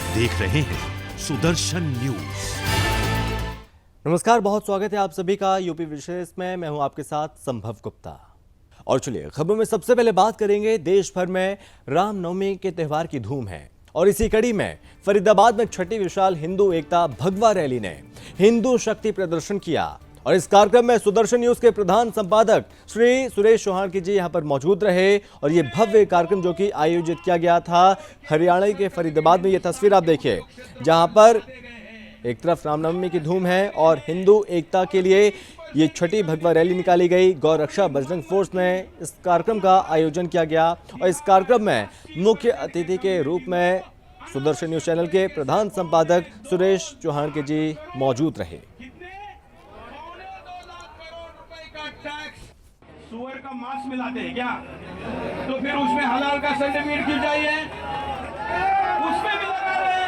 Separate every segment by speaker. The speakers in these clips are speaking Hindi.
Speaker 1: देख रहे हैं सुदर्शन न्यूज।
Speaker 2: नमस्कार, बहुत स्वागत है आप सभी का यूपी विशेष में। मैं हूं आपके साथ संभव गुप्ता। और चलिए खबरों में सबसे पहले बात करेंगे। देश भर में रामनवमी के त्योहार की धूम है और इसी कड़ी में फरीदाबाद में छठी विशाल हिंदू एकता भगवा रैली ने हिंदू शक्ति प्रदर्शन किया। और इस कार्यक्रम में सुदर्शन न्यूज के प्रधान संपादक श्री सुरेश चौहान जी यहां पर मौजूद रहे। और ये भव्य कार्यक्रम जो कि आयोजित किया गया था हरियाणा के फरीदाबाद में, ये तस्वीर आप देखिए जहां पर एक तरफ रामनवमी की धूम है और हिंदू एकता के लिए ये छठी भगवा रैली निकाली गई। गौ रक्षा बजरंग फोर्स ने इस कार्यक्रम का आयोजन किया गया और इस कार्यक्रम में मुख्य अतिथि के रूप में सुदर्शन न्यूज चैनल के प्रधान संपादक सुरेश चौहान जी मौजूद रहे।
Speaker 3: सुअर का मांस मिलाते हैं क्या? तो फिर उसमें हलाल का सर्टिफिकेट क्यों चाहिए? उसमें भी लगा रहे।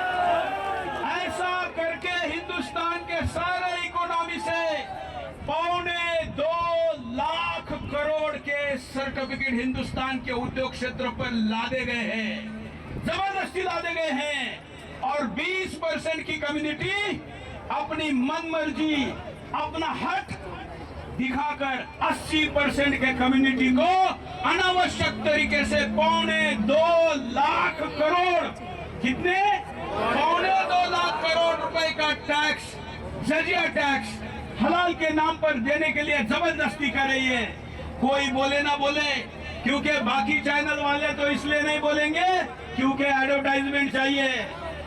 Speaker 3: ऐसा करके हिंदुस्तान के सारे इकोनॉमी से 2.25 लाख करोड़ के सर्टिफिकेट हिंदुस्तान के उद्योग क्षेत्र पर लादे गए हैं, जबरदस्ती लादे गए हैं। और 20% की कम्युनिटी अपनी मनमर्जी, अपना हक दिखाकर 80% के कम्युनिटी को अनावश्यक तरीके से 2.25 लाख करोड़, कितने? 2.25 लाख करोड़ रुपए का टैक्स, जजिया टैक्स हलाल के नाम पर देने के लिए जबरदस्ती कर रही है। कोई बोले ना बोले, क्योंकि बाकी चैनल वाले तो इसलिए नहीं बोलेंगे क्योंकि एडवर्टाइजमेंट चाहिए,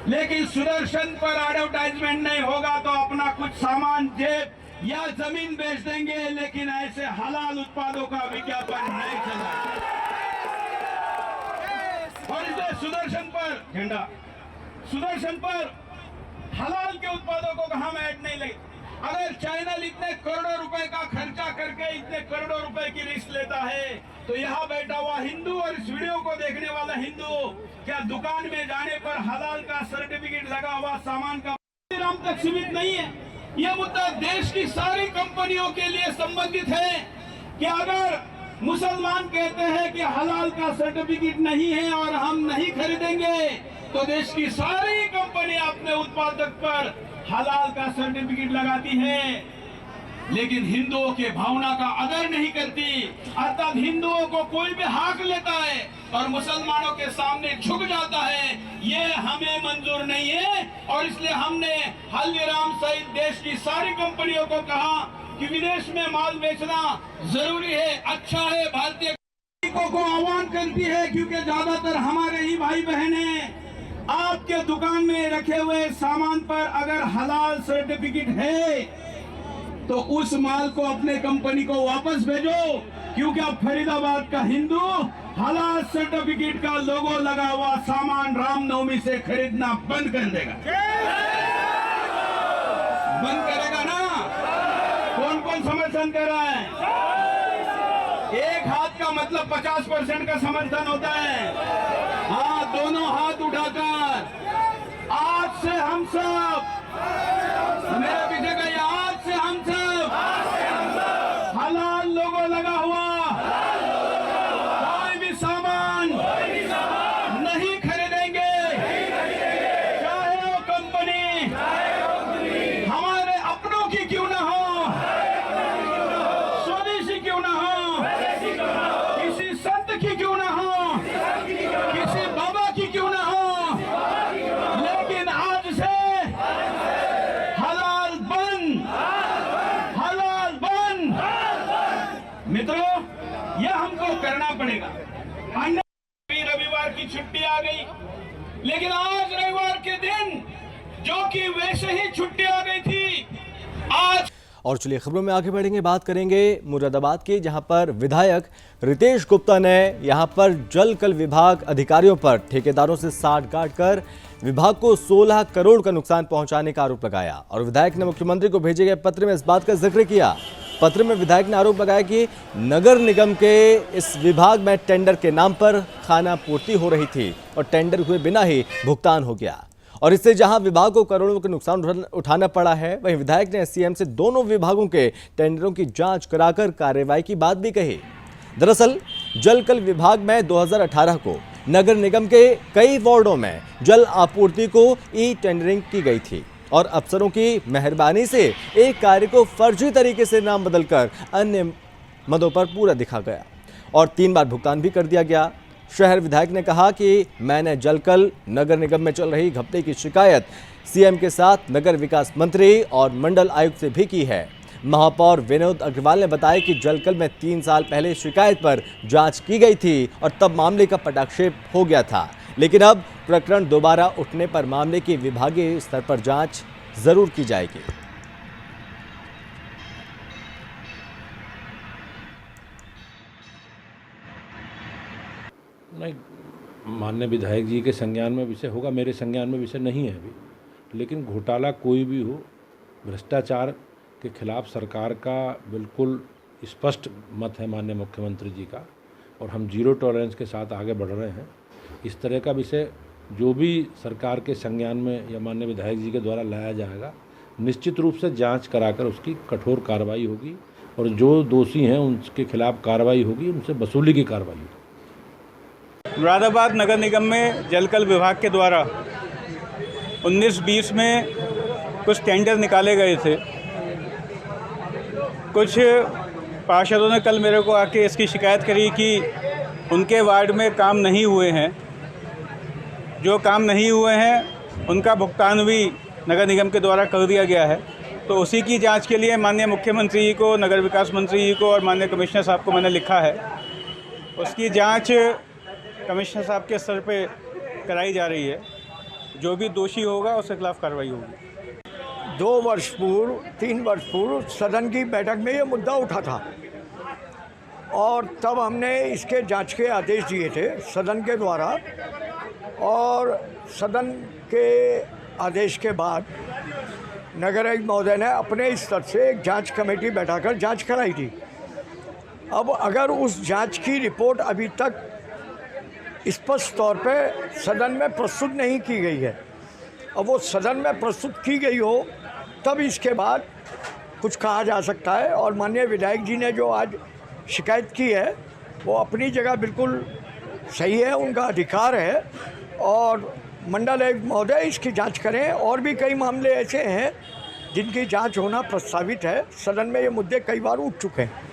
Speaker 3: लेकिन सुदर्शन पर एडवर्टाइजमेंट नहीं होगा तो अपना कुछ सामान जेब या जमीन बेच देंगे, लेकिन ऐसे हलाल उत्पादों का विज्ञापन नहीं चला। और इसलिए सुदर्शन पर झंडा, सुदर्शन पर हलाल के उत्पादों को हम ऐड नहीं लगे। अगर चैनल इतने करोड़ों रुपए का खर्चा करके इतने करोड़ों रुपए की रिस्क लेता है, तो यहाँ बैठा हुआ हिंदू और इस वीडियो को देखने वाला हिंदू क्या दुकान में जाने पर हलाल का सर्टिफिकेट लगा हुआ सामान का नाम तक सीमित नहीं है? यह मुद्दा देश की सारी कंपनियों के लिए संबंधित है कि अगर मुसलमान कहते हैं कि हलाल का सर्टिफिकेट नहीं है और हम नहीं खरीदेंगे, तो देश की सारी कंपनी अपने उत्पादक पर हलाल का सर्टिफिकेट लगाती है, लेकिन हिंदुओं के भावना का आदर नहीं करती। अर्थात हिंदुओं को कोई भी हाक लेता है और मुसलमानों के सामने झुक जाता है, ये हमें मंजूर नहीं है। और इसलिए हमने हल्दीराम सहित देश की सारी कंपनियों को कहा कि विदेश में माल बेचना जरूरी है, अच्छा है। भारतीय को आह्वान करती है क्योंकि ज्यादातर हमारे ही भाई बहन हैं। आपके दुकान में रखे हुए सामान पर अगर हलाल सर्टिफिकेट है तो उस माल को अपने कंपनी को वापस भेजो, क्योंकि अब फरीदाबाद का हिंदू हलाल सर्टिफिकेट का लोगो लगा हुआ सामान रामनवमी से खरीदना बंद कर देगा। बंद करेगा ना? कौन कौन समर्थन कर रहा है? एक हाथ का मतलब 50% का समर्थन होता है। हाँ, दोनों हाथ उठाकर आज से हम सब, मेरे पीछे का आज से हम सब हलाल लोगो लगा हुआ कोई भी सामान नहीं खरीदेंगे, चाहे वो कंपनी हमारे अपनों की क्यों ना हो, स्वदेशी क्यों ना हो, किसी संत की क्यों ना हो, किसी बाबा की क्यों ना हो, लेकिन आज से हलाल बंद, हलाल बंद। मित्रों, यह हमको करना पड़ेगा। रविवार की छुट्टी आ गई, लेकिन आज रविवार के दिन जो कि वैसे ही छुट्टी आ गई थी, आज।
Speaker 2: और चलिए खबरों में आगे बढ़ेंगे, बात करेंगे मुरादाबाद की, जहां पर विधायक रितेश गुप्ता ने यहां पर जल कल विभाग अधिकारियों पर ठेकेदारों से साठगांठ कर विभाग को 16 करोड़ का नुकसान पहुंचाने का आरोप लगाया। और विधायक ने मुख्यमंत्री को भेजे गए पत्र में इस बात का जिक्र किया। पत्र में विधायक ने आरोप लगाया कि नगर निगम के इस विभाग में टेंडर के नाम पर खाना पूर्ति हो रही थी और टेंडर हुए बिना ही भुगतान हो गया। और इससे जहां विभाग को करोड़ों का नुकसान उठाना पड़ा है, वहीं विधायक ने सीएम से दोनों विभागों के टेंडरों की जांच कराकर कार्रवाई की बात भी कही। दरअसल जलकल विभाग में 2018 को नगर निगम के कई वार्डों में जल आपूर्ति को ई टेंडरिंग की गई थी और अफसरों की मेहरबानी से एक कार्य को फर्जी तरीके से नाम बदलकर अन्य मदों पर पूरा दिखा गया और 3 बार भुगतान भी कर दिया गया। शहर विधायक ने कहा कि मैंने जलकल नगर निगम में चल रही घपले की शिकायत सीएम के साथ नगर विकास मंत्री और मंडल आयुक्त से भी की है। महापौर विनोद अग्रवाल ने बताया कि जलकल में 3 साल पहले शिकायत पर जांच की गई थी और तब मामले का पटाक्षेप हो गया था, लेकिन अब प्रकरण दोबारा उठने पर मामले की विभागीय स्तर पर जांच जरूर की जाएगी।
Speaker 4: नहीं, माननीय विधायक जी के संज्ञान में विषय होगा, मेरे संज्ञान में विषय नहीं है अभी। लेकिन घोटाला कोई भी हो, भ्रष्टाचार के खिलाफ सरकार का बिल्कुल स्पष्ट मत है माननीय मुख्यमंत्री जी का, और हम जीरो टॉलरेंस के साथ आगे बढ़ रहे हैं। इस तरह का विषय जो भी सरकार के संज्ञान में या माननीय विधायक जी के द्वारा लाया जाएगा, निश्चित रूप से जांच कराकर उसकी कठोर कार्रवाई होगी और जो दोषी हैं उनके खिलाफ कार्रवाई होगी, उनसे वसूली की कार्रवाई होगी।
Speaker 5: मुरादाबाद नगर निगम में जलकल विभाग के द्वारा 19-20 में कुछ टेंडर निकाले गए थे। कुछ पार्षदों ने कल मेरे को आके इसकी शिकायत करी कि उनके वार्ड में काम नहीं हुए हैं। जो काम नहीं हुए हैं उनका भुगतान भी नगर निगम के द्वारा कर दिया गया है। तो उसी की जांच के लिए माननीय मुख्यमंत्री जी को, नगर विकास मंत्री जी को और माननीय कमिश्नर साहब को मैंने लिखा है। उसकी जांच कमिश्नर साहब के स्तर पे कराई जा रही है। जो भी दोषी होगा उसके खिलाफ कार्रवाई होगी।
Speaker 6: 2 वर्ष पूर्व 3 वर्ष पूर्व सदन की बैठक में ये मुद्दा उठा था और तब हमने इसके जांच के आदेश दिए थे सदन के द्वारा, और सदन के आदेश के बाद नगर आयुक्त महोदय ने अपने स्तर से एक जांच कमेटी बैठाकर जांच कराई थी। अब अगर उस जांच की रिपोर्ट अभी तक स्पष्ट तौर पे सदन में प्रस्तुत नहीं की गई है, अब वो सदन में प्रस्तुत की गई हो तब इसके बाद कुछ कहा जा सकता है। और माननीय विधायक जी ने जो आज शिकायत की है वो अपनी जगह बिल्कुल सही है, उनका अधिकार है, और मंडल आयुक्त महोदय इसकी जांच करें। और भी कई मामले ऐसे हैं जिनकी जांच होना प्रस्तावित है। सदन में ये मुद्दे कई बार उठ चुके हैं।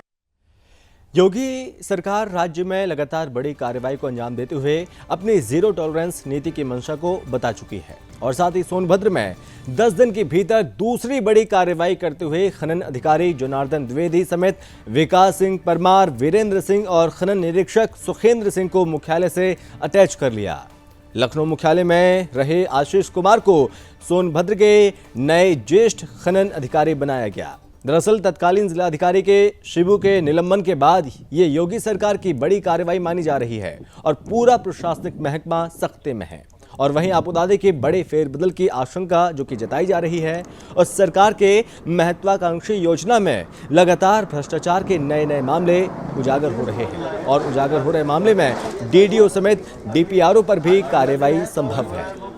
Speaker 2: योगी सरकार राज्य में लगातार बड़ी कार्रवाई को अंजाम देते हुए अपनी जीरो टॉलरेंस नीति की मंशा को बता चुकी है और साथ ही सोनभद्र में 10 दिन के भीतर दूसरी बड़ी कार्रवाई करते हुए खनन अधिकारी जनार्दन द्विवेदी समेत विकास सिंह परमार, वीरेंद्र सिंह और खनन निरीक्षक सुखेंद्र सिंह को मुख्यालय से अटैच कर लिया। लखनऊ मुख्यालय में रहे आशीष कुमार को सोनभद्र के नए ज्येष्ठ खनन अधिकारी बनाया गया। दरअसल तत्कालीन जिलाधिकारी के शिबू के निलंबन के बाद ये योगी सरकार की बड़ी कार्रवाई मानी जा रही है और पूरा प्रशासनिक महकमा सख्ते में है। और वहीं आपोदादे के बड़े फेरबदल की आशंका जो कि जताई जा रही है और सरकार के महत्वाकांक्षी योजना में लगातार भ्रष्टाचार के नए नए मामले उजागर हो रहे हैं और उजागर हो रहे मामले में डीडीओ समेत डीपीआरओ पर भी कार्रवाई संभव है।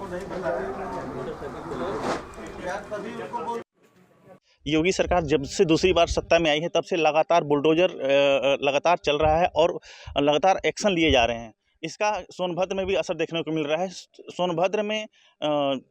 Speaker 7: योगी सरकार जब से दूसरी बार सत्ता में आई है तब से लगातार बुलडोजर लगातार चल रहा है और लगातार एक्शन लिए जा रहे हैं। इसका सोनभद्र में भी असर देखने को मिल रहा है। सोनभद्र में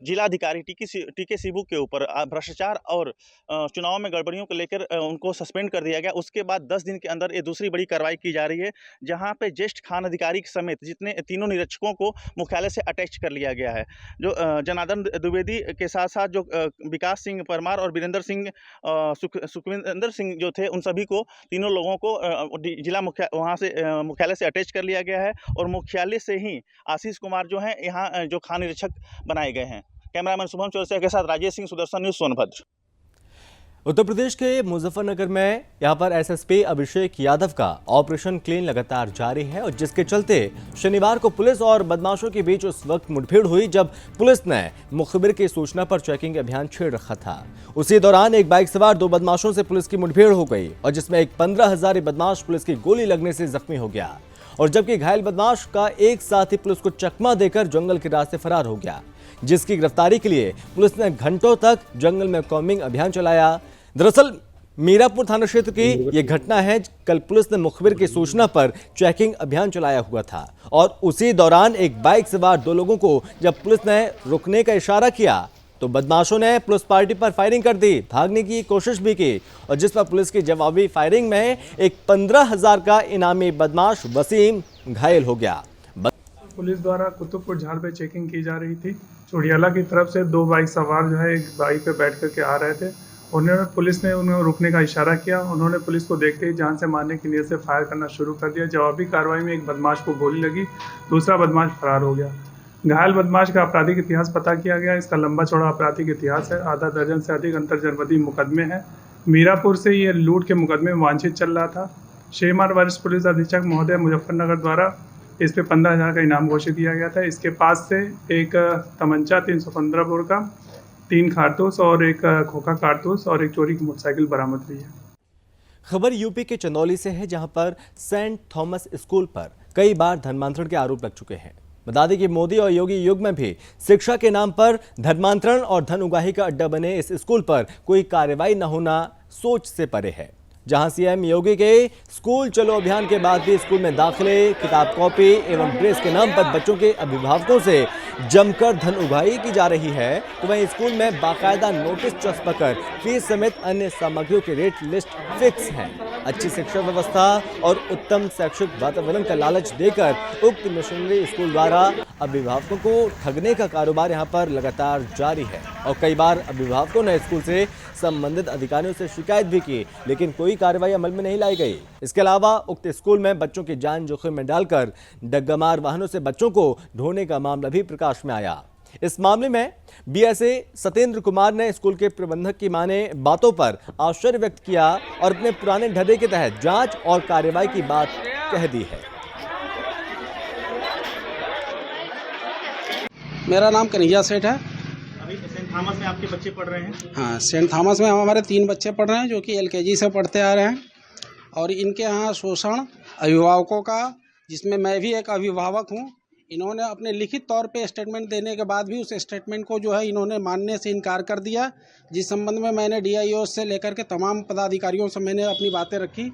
Speaker 7: जिलाधिकारी टीके शिबू के ऊपर भ्रष्टाचार और चुनाव में गड़बड़ियों को लेकर उनको सस्पेंड कर दिया गया। उसके बाद 10 दिन के अंदर ये दूसरी बड़ी कार्रवाई की जा रही है, जहां पे ज्येष्ठ खान अधिकारी समेत जितने तीनों निरीक्षकों को मुख्यालय से अटैच कर लिया गया है। जो जनार्दन द्विवेदी के साथ साथ जो विकास सिंह परमार और वीरेंद्र सिंह सुखविंदर सिंह जो थे, उन सभी को, तीनों लोगों को जिला मुख्यालय से अटैच कर लिया गया है और मुख्यालय से ही आशीष कुमार जो हैं यहाँ जो खान निरीक्षक बनाए गए हैं। कैमरामैन शुभम चौरसिया के साथ राजेश सिंह, सुदर्शन न्यूज़, सोनभद्र।
Speaker 2: उत्तर प्रदेश के मुजफ्फरनगर में यहां पर एसएसपी अभिषेक यादव का ऑपरेशन क्लीन लगातार जारी है और जिसके चलते शनिवार को पुलिस और बदमाशों के बीच उस वक्त मुठभेड़ हुई जब पुलिस ने मुखबिर की सूचना पर चेकिंग अभियान छेड़ रखा था। उसी दौरान एक बाइक सवार 2 बदमाशों से पुलिस की मुठभेड़ हो गई और जिसमें एक 15,000 बदमाश पुलिस की गोली लगने से जख्मी हो गया और जबकि घायल बदमाश का एक साथी पुलिस को चकमा देकर जंगल के रास्ते फरार हो गया, जिसकी गिरफ्तारी के लिए पुलिस ने घंटों तक जंगल में कॉम्बिंग अभियान चलाया। दरअसल मीरापुर थाना क्षेत्र की यह घटना है। कल पुलिस ने मुखबिर की सूचना पर चेकिंग अभियान चलाया हुआ था और उसी दौरान एक बाइक सवार दो लोगों को जब पुलिस ने रुकने का इशारा किया तो बदमाशों ने पुलिस पार्टी पर फायरिंग कर दी, भागने की कोशिश भी की और जिस पर पुलिस की जवाबी फायरिंग में एक 15,000 का इनामी बदमाश वसीम घायल हो गया।
Speaker 8: पुलिस द्वारा कुतुबपुर झाड़ पे चेकिंग की जा रही थी। चोड़ियाला की तरफ से दो बाइक सवार जो है एक बाइक पे बैठ करके आ रहे थे। पुलिस ने उन्हें रुकने का इशारा किया। उन्होंने पुलिस को देखते ही जान से मारने की नीयत से फायर करना शुरू कर दिया। जवाबी कार्रवाई में एक बदमाश को गोली लगी, दूसरा बदमाश फरार हो गया। घायल बदमाश का आपराधिक इतिहास पता किया गया। इसका लंबा चौड़ा आपराधिक इतिहास है। आधा दर्जन से अधिक अंतर्जनपदीय मुकदमे हैं। मीरापुर से ये लूट के मुकदमे में वांछित चल रहा था। शेरमार वरिष्ठ पुलिस अधीक्षक महोदय मुजफ्फरनगर द्वारा इस पे 15,000 का इनाम घोषित किया गया था। इसके पास से एक तमंचा 315 बोर का, 3 कारतूस और एक खोखा कारतूस और एक चोरी की मोटरसाइकिल बरामद हुई है।
Speaker 2: खबर यूपी के चंदौली से है, जहां पर सेंट थॉमस स्कूल पर कई बार धर्मांतरण के आरोप लग चुके हैं। बता दें कि मोदी और योगी युग में भी शिक्षा के नाम पर धर्मांतरण और धन उगाही का अड्डा बने इस स्कूल पर कोई कार्रवाई न होना सोच से परे है। जहां सीएम योगी के स्कूल चलो अभियान के बाद भी स्कूल में दाखिले, किताब कॉपी एवं ड्रेस के नाम पर बच्चों के अभिभावकों से जमकर धन उगाही की जा रही है, तो वहीं स्कूल में बाकायदा नोटिस चस्पकर फीस समेत अन्य सामग्रियों के रेट लिस्ट फिक्स है। अच्छी शिक्षा व्यवस्था और उत्तम शैक्षिक वातावरण का लालच देकर उक्त मिशनरी स्कूल द्वारा अभिभावकों को ठगने का कारोबार यहां पर लगातार जारी है और कई बार अभिभावकों ने स्कूल से संबंधित अधिकारियों से शिकायत भी की, लेकिन कोई कार्रवाई अमल में नहीं लाई गई। इसके अलावा उक्त स्कूल में बच्चों की जान जोखिम में डालकर डग्गामार वाहनों से बच्चों को ढोने का मामला भी प्रकाश में आया। इस मामले में बीएसए सत्येंद्र कुमार ने स्कूल के प्रबंधक की माने बातों पर आश्चर्य व्यक्त किया और अपने पुराने ढर्रे के तहत जांच और कार्रवाई की बात कह दी है।
Speaker 9: मेरा नाम कन्हैया सेठ है।
Speaker 7: अभी सेंट थॉमस में आपके बच्चे पढ़ रहे हैं?
Speaker 9: हाँ, सेंट थॉमस में हमारे 3 बच्चे पढ़ रहे हैं जो कि एलकेजी से पढ़ते आ रहे हैं और इनके यहाँ शोषण अभिभावकों का, जिसमें मैं भी एक अभिभावक हूँ, इन्होंने अपने लिखित तौर पे स्टेटमेंट देने के बाद भी उस स्टेटमेंट को जो है इन्होंने मानने से इनकार कर दिया, जिस संबंध में मैंने डीआईओ से लेकर के तमाम पदाधिकारियों से मैंने अपनी बातें रखी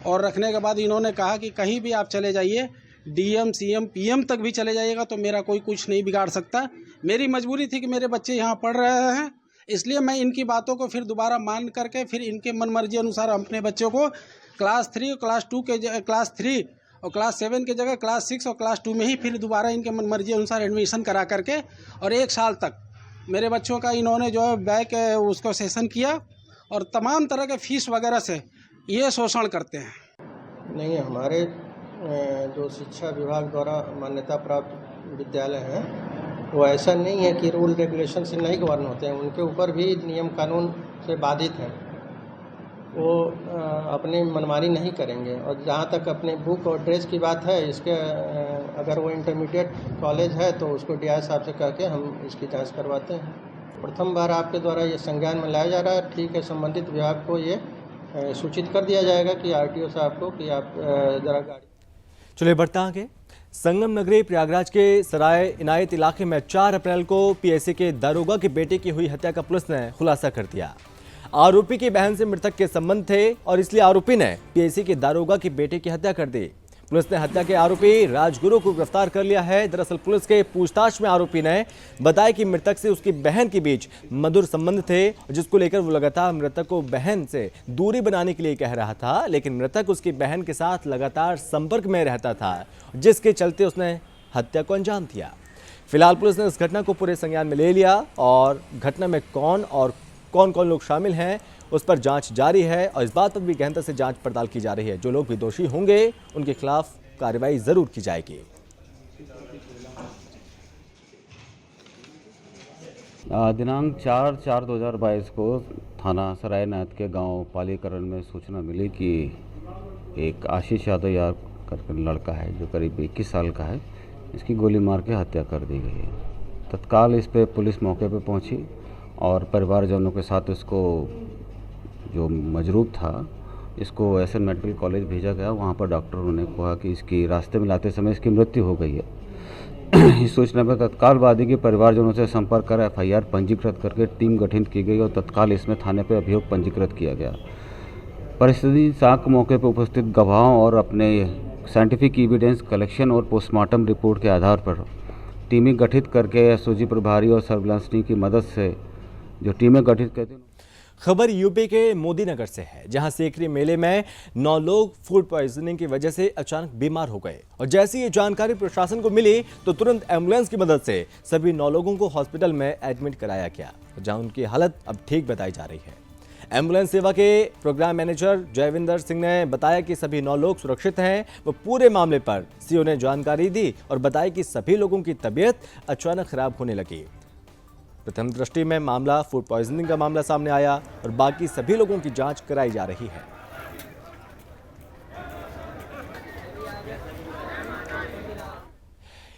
Speaker 9: और रखने के बाद इन्होंने कहा कि कहीं भी आप चले जाइए, डीएम सीएम पीएम तक भी चले जाइएगा तो मेरा कोई कुछ नहीं बिगाड़ सकता। मेरी मजबूरी थी कि मेरे बच्चे यहाँ पढ़ रहे हैं, इसलिए मैं इनकी बातों को फिर दोबारा मान करके फिर इनके मनमर्जी अनुसार अपने बच्चों को क्लास 3 और क्लास 7 की जगह क्लास 6 और क्लास 2 में ही फिर दोबारा इनके मनमर्जी अनुसार एडमिशन करा करके और 1 साल तक मेरे बच्चों का इन्होंने जो है बैक उसको सेशन किया और तमाम तरह के फीस वगैरह से ये शोषण करते हैं।
Speaker 10: नहीं, हमारे जो शिक्षा विभाग द्वारा मान्यता प्राप्त विद्यालय हैं वो ऐसा नहीं है कि रूल रेगुलेशन से नहीं गवर्न होते हैं, उनके ऊपर भी नियम कानून से बाधित हैं। वो अपनी मनमानी नहीं करेंगे। और जहाँ तक अपने बुक और ड्रेस की बात है, इसके अगर वो इंटरमीडिएट कॉलेज है तो उसको डीआई साहब से कह के हम इसकी जांच करवाते हैं। प्रथम बार आपके द्वारा ये संज्ञान में लाया जा रहा है, ठीक है, संबंधित विभाग को ये सूचित कर दिया जाएगा कि आरटीओ साहब को कि आप ज़रा गाड़ी।
Speaker 2: चलिए बढ़ते आगे। संगम नगरी प्रयागराज के सराय इनायत इलाके में 4 अप्रैल को पीएससी के दारोगा की बेटे की हुई हत्या का पुलिस ने खुलासा कर दिया। आरोपी की बहन से मृतक के संबंध थे और इसलिए आरोपी ने पीएससी के दारोगा की बेटे की हत्या कर दी। पुलिस ने हत्या के आरोपी राजगुरु को गिरफ्तार कर लिया है। दरअसल पुलिस के पूछताछ में आरोपी ने बताया कि मृतक से उसकी बहन के बीच मधुर संबंध थे, जिसको लेकर वो लगातार मृतक को बहन से दूरी बनाने के लिए कह रहा था, लेकिन मृतक उसकी बहन के साथ लगातार संपर्क में रहता था, जिसके चलते उसने हत्या को अंजाम दिया। फिलहाल पुलिस ने इस घटना को पूरे संज्ञान में ले लिया और घटना में कौन कौन लोग शामिल हैं उस पर जांच जारी है और इस बात पर भी गहनता से जांच पड़ताल की जा रही है। जो लोग भी दोषी होंगे उनके खिलाफ कार्रवाई जरूर की जाएगी।
Speaker 11: दिनांक 4/4/2022 को थाना सराय नायत के गांव पालीकरण में सूचना मिली कि एक आशीष यादव करके लड़का है जो करीब 21 साल का है, इसकी गोली मार के हत्या कर दी गई है। तत्काल इस पे पुलिस मौके पे पहुंची और परिवारजनों के साथ इसको जो मजरूब था इसको एसएन मेडिकल कॉलेज भेजा गया। वहाँ पर डॉक्टरों ने कहा कि इसकी रास्ते में लाते समय इसकी मृत्यु हो गई है। इस सूचना पर तत्काल वादी के परिवारजनों से संपर्क कर एफआईआर पंजीकृत करके टीम गठित की गई और तत्काल इसमें थाने पर अभियोग पंजीकृत किया गया। परिस्थिति साख मौके पर उपस्थित गवाहों और अपने साइंटिफिक एविडेंस कलेक्शन और पोस्टमार्टम रिपोर्ट के आधार पर टीमें गठित करके एसओजी प्रभारी और सर्विलांस टीम की मदद से जो टीमें गठित करती हैं।
Speaker 2: खबर यूपी के मोदी नगर से है, जहां सेकरी मेले में 9 लोग फूड पॉइजनिंग की वजह से अचानक बीमार हो गए और जैसी ये जानकारी प्रशासन को मिली तो तुरंत एम्बुलेंस की मदद से सभी 9 लोगों को हॉस्पिटल में एडमिट कराया गया, जहां उनकी हालत अब ठीक बताई जा रही है। एम्बुलेंस सेवा के प्रोग्राम मैनेजर जयविंदर सिंह ने बताया कि सभी 9 लोग सुरक्षित हैं। वो पूरे मामले पर सीओ ने जानकारी दी और बताया कि सभी लोगों की तबीयत अचानक खराब होने लगी। प्रथम दृष्टि में मामला फूड पॉइजनिंग का मामला सामने आया और बाकी सभी लोगों की जांच कराई जा रही है।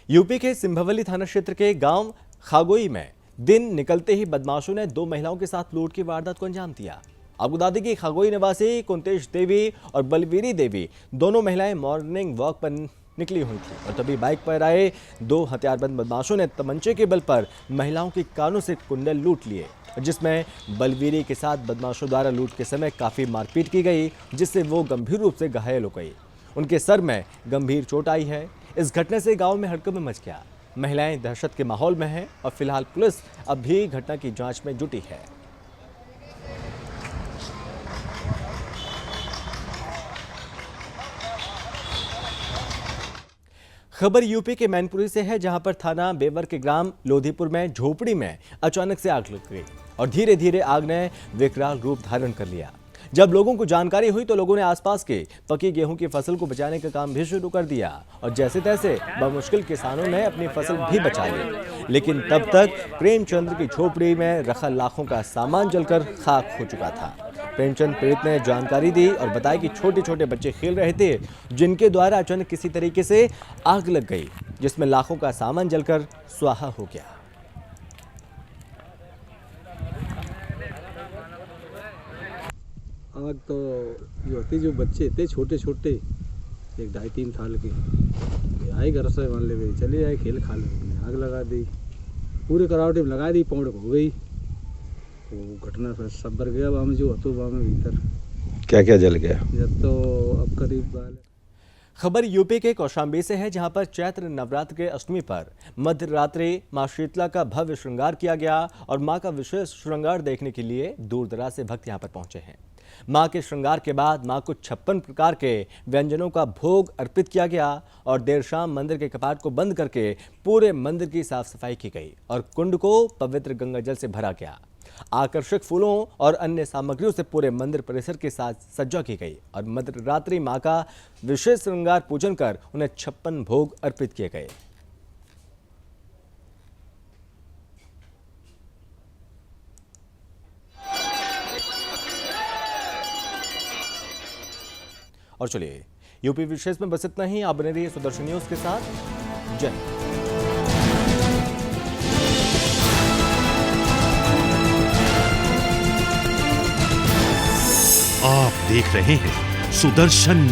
Speaker 2: यूपी के सिंभवली थाना क्षेत्र के गांव खागोई में दिन निकलते ही बदमाशों ने 2 महिलाओं के साथ लूट की वारदात को अंजाम दिया। आपको बता दें कि खागोई निवासी कुंतेश देवी और बलवीरी देवी दोनों महिलाएं मॉर्निंग वॉक पर निकली हुई थी और तभी बाइक पर आए 2 हथियारबंद बदमाशों ने तमंचे के बल पर महिलाओं की कानों से कुंडल लूट लिए, जिसमें बलवीरी के साथ बदमाशों द्वारा लूट के समय काफ़ी मारपीट की गई, जिससे वो गंभीर रूप से घायल हो गई। उनके सर में गंभीर चोट आई है। इस घटना से गाँव में हड़कंप मच गया। महिलाएं दहशत के माहौल में हैं और फिलहाल पुलिस अब भी घटना की जांच में जुटी है। खबर यूपी के मैनपुरी से है, जहां पर थाना बेवर के ग्राम लोधीपुर में झोपड़ी में अचानक से आग लग गई और धीरे धीरे आग ने विकराल रूप धारण कर लिया। जब लोगों को जानकारी हुई तो लोगों ने आसपास के पकी गेहूं की फसल को बचाने का काम भी शुरू कर दिया और जैसे तैसे बमुश्किल किसानों ने अपनी फसल भी बचा ली। लेकिन तब तक प्रेमचंद की झोपड़ी में रखा लाखों का सामान जलकर खाक हो चुका था। प्रेमचंद पीड़ित ने जानकारी दी और बताया कि छोटे छोटे बच्चे खेल रहे थे, जिनके द्वारा अचानक किसी तरीके से आग लग गई, जिसमें लाखों का सामान जलकर स्वाहा हो गया।
Speaker 12: आग तो ये होती, जो बच्चे थे छोटे छोटे 1-2-3 साल के, आए घर से मान ले चले आए खेल खा ले, आग लगा दी, पूरे करावटी में लगा दी, पौड़ हो गई। वो घटना फिर सब भर गया वहाँ में, जो हतो वहाँ में भीतर
Speaker 13: क्या क्या जल गया।
Speaker 12: जब तो अब करीब
Speaker 2: खबर यूपी के कौशाम्बी से है, जहां पर चैत्र नवरात्र के अष्टमी पर मध्य रात्रि मां शीतला का भव्य श्रृंगार किया गया और मां का विशेष श्रृंगार देखने के लिए दूर दराज से भक्त यहां पर पहुंचे हैं। मां के श्रृंगार के बाद मां को 56 प्रकार के व्यंजनों का भोग अर्पित किया गया और देर शाम मंदिर के कपाट को बंद करके पूरे मंदिर की साफ सफाई की गई और कुंड को पवित्र गंगा जल से भरा गया। आकर्षक फूलों और अन्य सामग्रियों से पूरे मंदिर परिसर के साथ सज्जा की गई और मध्य रात्रि मां का विशेष श्रृंगार पूजन कर उन्हें 56 भोग अर्पित किए गए। और चलिए यूपी विशेष में बस इतना ही। आप बने रहिए सुदर्शन न्यूज के साथ। जय हिंद।
Speaker 1: आप देख रहे हैं सुदर्शन